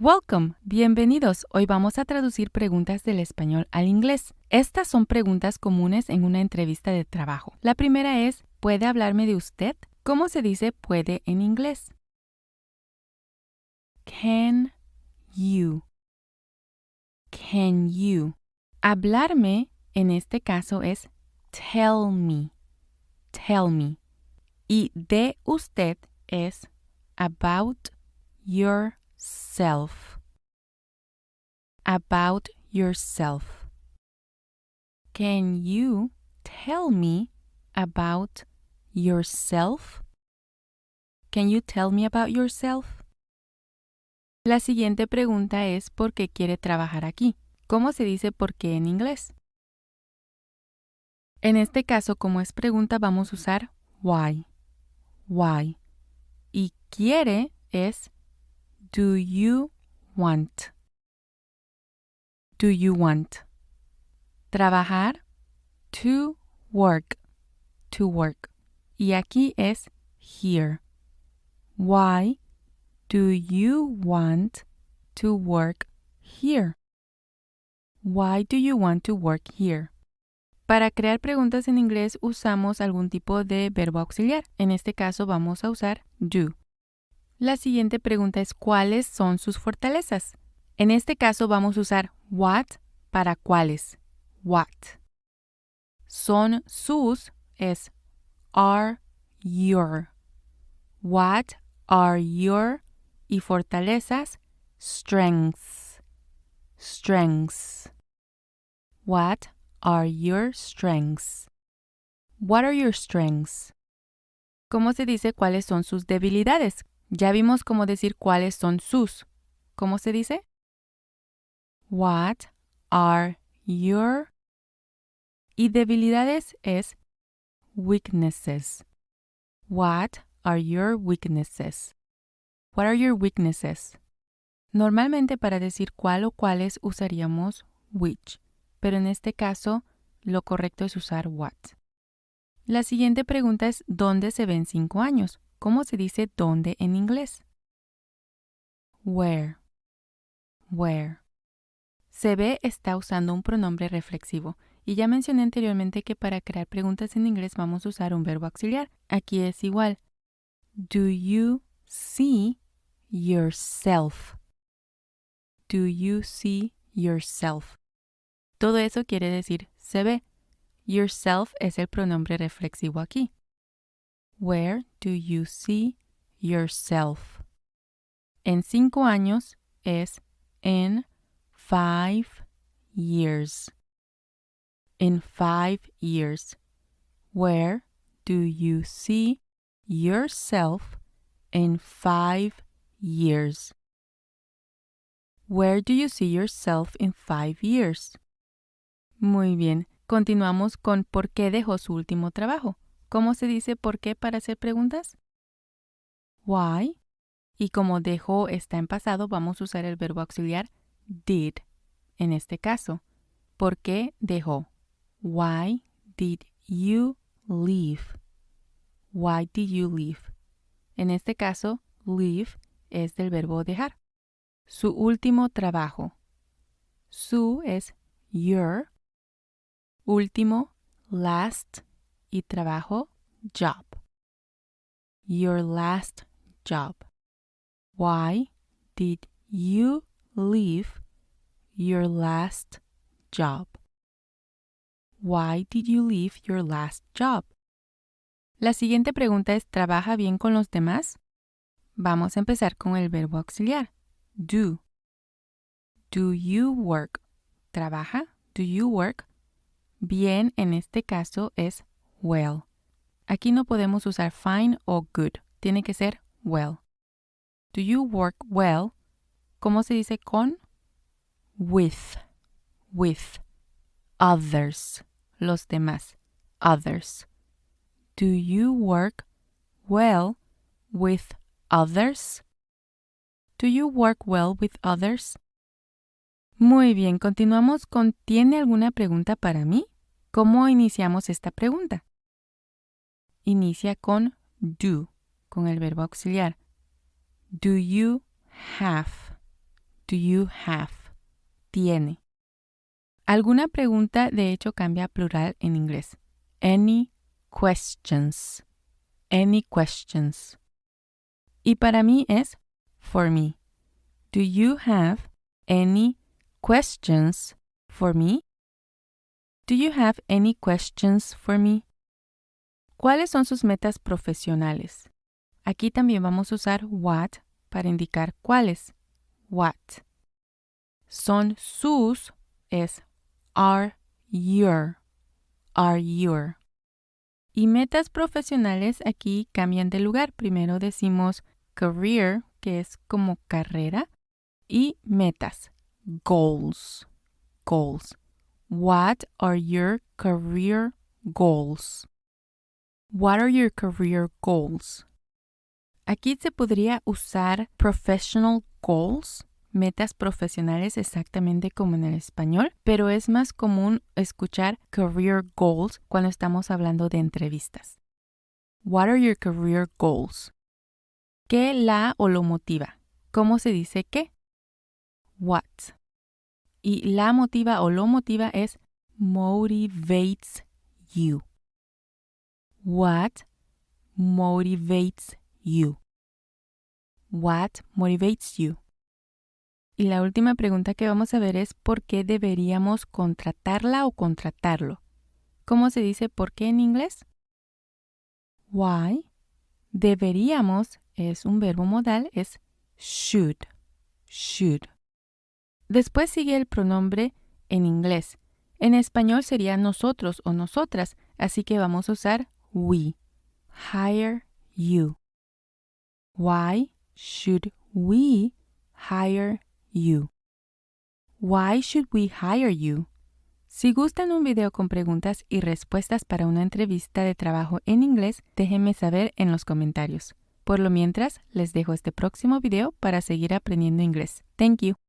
Welcome, bienvenidos. Hoy vamos a traducir preguntas del español al inglés. Estas son preguntas comunes en una entrevista de trabajo. La primera es, ¿puede hablarme de usted? ¿Cómo se dice puede en inglés? Can you? Can you? Hablarme en este caso es tell me. Tell me. Y de usted es about yourself. About yourself. Can you tell me about yourself? Can you tell me about yourself? La siguiente pregunta es ¿por qué quiere trabajar aquí? ¿Cómo se dice por qué en inglés? En este caso, como es pregunta, vamos a usar why. Why. Y quiere es do you want? Do you want? Trabajar, to work. To work. Y aquí es here. Why do you want to work here? Why do you want to work here? Para crear preguntas en inglés usamos algún tipo de verbo auxiliar. En este caso vamos a usar do. La siguiente pregunta es ¿cuáles son sus fortalezas? En este caso vamos a usar what para cuáles. What. Son sus es are your. What are your y fortalezas strengths. Strengths. What are your strengths? What are your strengths? ¿Cómo se dice cuáles son sus debilidades? Ya vimos cómo decir cuáles son sus. ¿Cómo se dice? What are your y debilidades es weaknesses. What are your weaknesses? What are your weaknesses? Normalmente para decir cuál o cuáles usaríamos which, pero en este caso lo correcto es usar what. La siguiente pregunta es ¿dónde se ven 5 años? ¿Cómo se dice dónde en inglés? Where. Where. Se ve está usando un pronombre reflexivo y ya mencioné anteriormente que para crear preguntas en inglés vamos a usar un verbo auxiliar. Aquí es igual. Do you see yourself? Do you see yourself? Todo eso quiere decir se ve. Yourself es el pronombre reflexivo aquí. Where do you see yourself? En 5 años es in 5 years. In 5 years. Where do you see yourself in 5 years? Where do you see yourself in 5 years? Muy bien. Continuamos con ¿por qué dejó su último trabajo? ¿Cómo se dice por qué para hacer preguntas? Why. Y como dejó está en pasado, vamos a usar el verbo auxiliar did. En este caso, ¿por qué dejó? Why did you leave? Why did you leave? En este caso, leave es del verbo dejar. Su último trabajo. Su es your. Último, last y trabajo, job. Your last job. Why did you leave your last job? Why did you leave your last job? La siguiente pregunta es ¿trabaja bien con los demás? Vamos a empezar con el verbo auxiliar. Do. Do you work? ¿Trabaja? Do you work? Bien en este caso es well. Aquí no podemos usar fine o good. Tiene que ser well. Do you work well? ¿Cómo se dice con? With. With. Others. Los demás. Others. Do you work well with others? Do you work well with others? Muy bien, continuamos con ¿tiene alguna pregunta para mí? ¿Cómo iniciamos esta pregunta? Inicia con do, con el verbo auxiliar. Do you have? Do you have? Tiene. Alguna pregunta de hecho cambia a plural en inglés. Any questions? Any questions? Y para mí es for me. Do you have any questions for me? Do you have any questions for me? ¿Cuáles son sus metas profesionales? Aquí también vamos a usar what para indicar cuáles. What. Son sus es are your. Are your. Y metas profesionales aquí cambian de lugar. Primero decimos career, que es como carrera, y metas, goals. Goals. What are your career goals? What are your career goals? Aquí se podría usar professional goals, metas profesionales exactamente como en el español, pero es más común escuchar career goals cuando estamos hablando de entrevistas. What are your career goals? ¿Qué la o lo motiva? ¿Cómo se dice qué? What. Y la motiva o lo motiva es motivates you. What motivates you? What motivates you? Y la última pregunta que vamos a ver es ¿por qué deberíamos contratarla o contratarlo? ¿Cómo se dice por qué en inglés? Why. Deberíamos es un verbo modal, es should. Should. Después sigue el pronombre en inglés. En español sería nosotros o nosotras, así que vamos a usar we. Hire you. Why should we hire you? Why should we hire you? Si gustan un video con preguntas y respuestas para una entrevista de trabajo en inglés, déjenme saber en los comentarios. Por lo mientras, les dejo este próximo video para seguir aprendiendo inglés. Thank you.